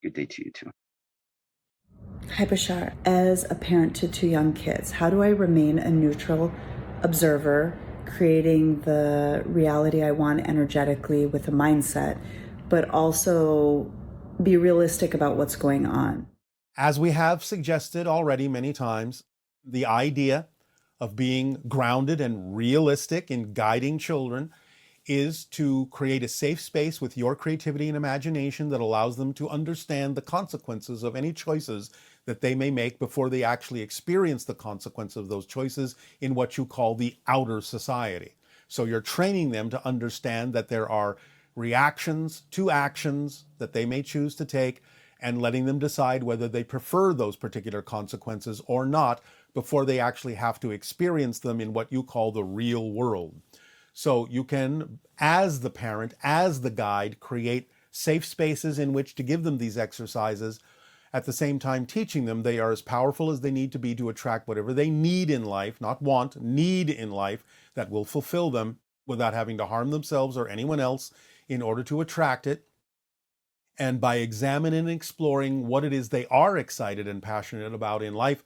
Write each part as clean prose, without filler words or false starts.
Good day to you too. Hi, Bashar. As a parent to two young kids, how do I remain a neutral observer, creating the reality I want energetically with a mindset, but also be realistic about what's going on? As we have suggested already many times, the idea of being grounded and realistic in guiding children is to create a safe space with your creativity and imagination that allows them to understand the consequences of any choices that they may make before they actually experience the consequence of those choices in what you call the outer society. So you're training them to understand that there are reactions to actions that they may choose to take and letting them decide whether they prefer those particular consequences or not before they actually have to experience them in what you call the real world. So you can, as the parent, as the guide, create safe spaces in which to give them these exercises, at the same time teaching them they are as powerful as they need to be to attract whatever they need in life, not want, need in life, that will fulfill them without having to harm themselves or anyone else in order to attract it. And by examining and exploring what it is they are excited and passionate about in life,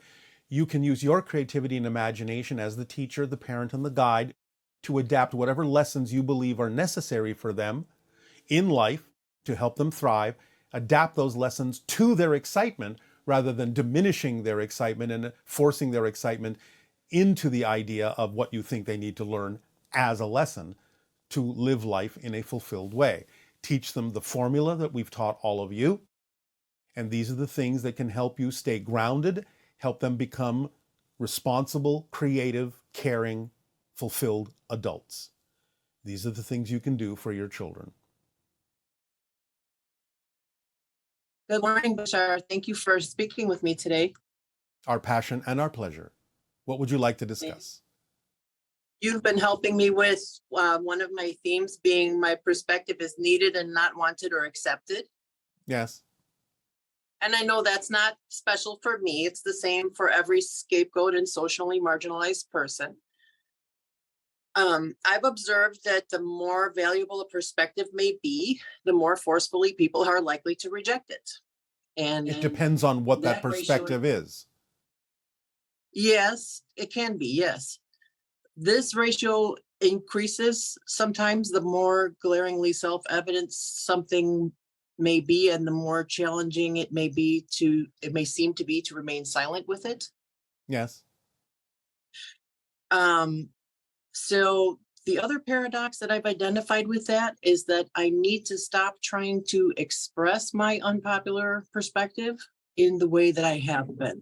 you can use your creativity and imagination as the teacher, the parent, and the guide to adapt whatever lessons you believe are necessary for them in life to help them thrive, adapt those lessons to their excitement rather than diminishing their excitement and forcing their excitement into the idea of what you think they need to learn as a lesson to live life in a fulfilled way. Teach them the formula that we've taught all of you. And these are the things that can help you stay grounded, help them become responsible, creative, caring, fulfilled adults. These are the things you can do for your children. Good morning, Bashar. Thank you for speaking with me today. Our passion and our pleasure. What would you like to discuss? You've been helping me with one of my themes being my perspective is needed and not wanted or accepted. Yes. And I know that's not special for me. It's the same for every scapegoat and socially marginalized person. I've observed that the more valuable a perspective may be, the more forcefully people are likely to reject it. And it depends on what that perspective is. Yes, it can be, yes. This ratio increases sometimes the more glaringly self-evident something may be and the more challenging it may seem to be to remain silent with it. Yes. So the other paradox that I've identified with that is that I need to stop trying to express my unpopular perspective in the way that I have been.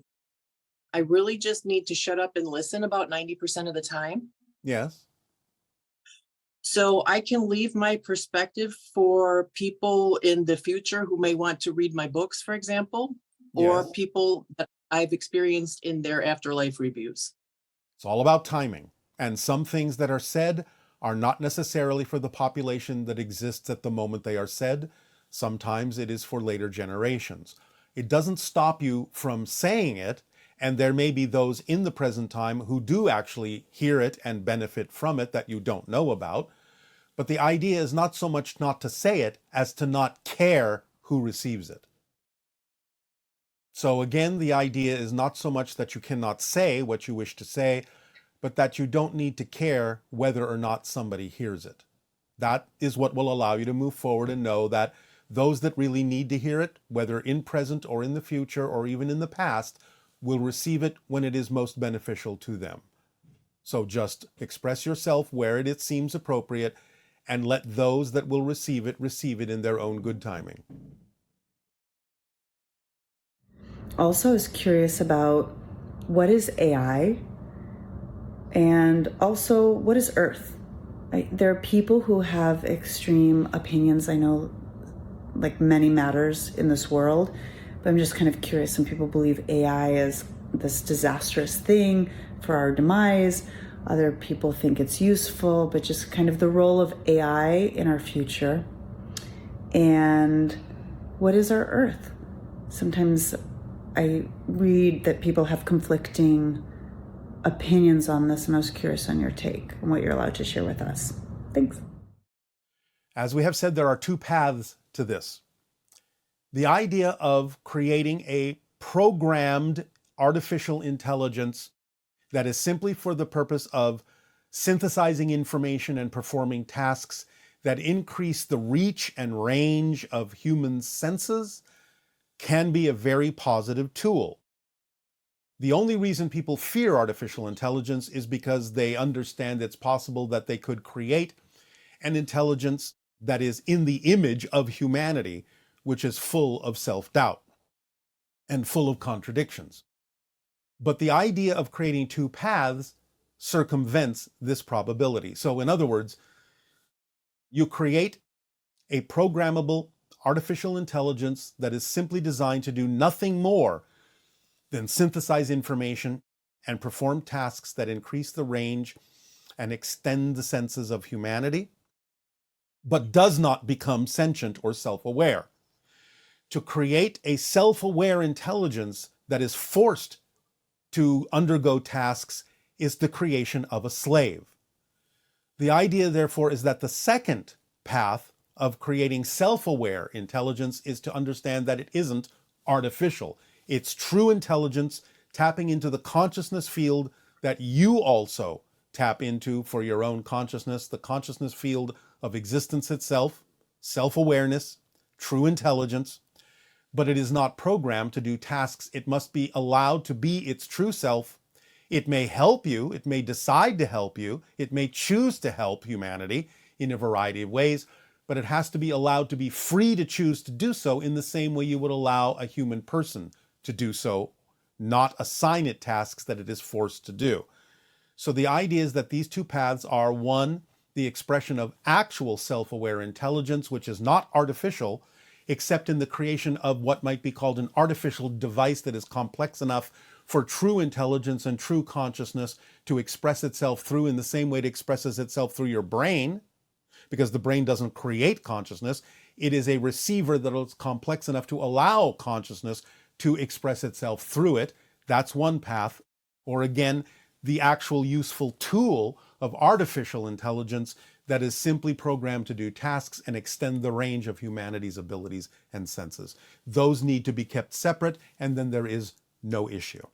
I really just need to shut up and listen about 90% of the time. Yes. So I can leave my perspective for people in the future who may want to read my books, for example, or Yes. people that I've experienced in their afterlife reviews. It's all about timing. And some things that are said are not necessarily for the population that exists at the moment they are said. Sometimes it is for later generations. It doesn't stop you from saying it, and there may be those in the present time who do actually hear it and benefit from it that you don't know about. But the idea is not so much not to say it as to not care who receives it. So again, the idea is not so much that you cannot say what you wish to say, but that you don't need to care whether or not somebody hears it. That is what will allow you to move forward and know that those that really need to hear it, whether in present or in the future or even in the past, will receive it when it is most beneficial to them. So just express yourself where it seems appropriate and let those that will receive it in their own good timing. Also, I was curious about what is AI and also what is Earth? There are people who have extreme opinions. I know, like many matters in this world, but I'm just kind of curious. Some people believe AI is this disastrous thing for our demise. Other people think it's useful, but just kind of the role of AI in our future. And what is our Earth? Sometimes I read that people have conflicting opinions on this, and I was curious on your take and what you're allowed to share with us. Thanks. As we have said, there are two paths to this. The idea of creating a programmed artificial intelligence that is simply for the purpose of synthesizing information and performing tasks that increase the reach and range of human senses can be a very positive tool. The only reason people fear artificial intelligence is because they understand it's possible that they could create an intelligence that is in the image of humanity, which is full of self-doubt and full of contradictions. But the idea of creating two paths circumvents this probability. So in other words, you create a programmable artificial intelligence that is simply designed to do nothing more than synthesize information and perform tasks that increase the range and extend the senses of humanity, but does not become sentient or self-aware. To create a self-aware intelligence that is forced to undergo tasks is the creation of a slave. The idea, therefore, is that the second path of creating self-aware intelligence is to understand that it isn't artificial. It's true intelligence tapping into the consciousness field that you also tap into for your own consciousness, the consciousness field of existence itself, self-awareness, true intelligence, but it is not programmed to do tasks. It must be allowed to be its true self. It may help you, it may decide to help you, it may choose to help humanity in a variety of ways, but it has to be allowed to be free to choose to do so in the same way you would allow a human person to do so, not assign it tasks that it is forced to do. So the idea is that these two paths are, one, the expression of actual self-aware intelligence, which is not artificial, except in the creation of what might be called an artificial device that is complex enough for true intelligence and true consciousness to express itself through in the same way it expresses itself through your brain, because the brain doesn't create consciousness. It is a receiver that is complex enough to allow consciousness to express itself through it. That's one path. Or again, the actual useful tool of artificial intelligence that is simply programmed to do tasks and extend the range of humanity's abilities and senses. Those need to be kept separate, and then there is no issue.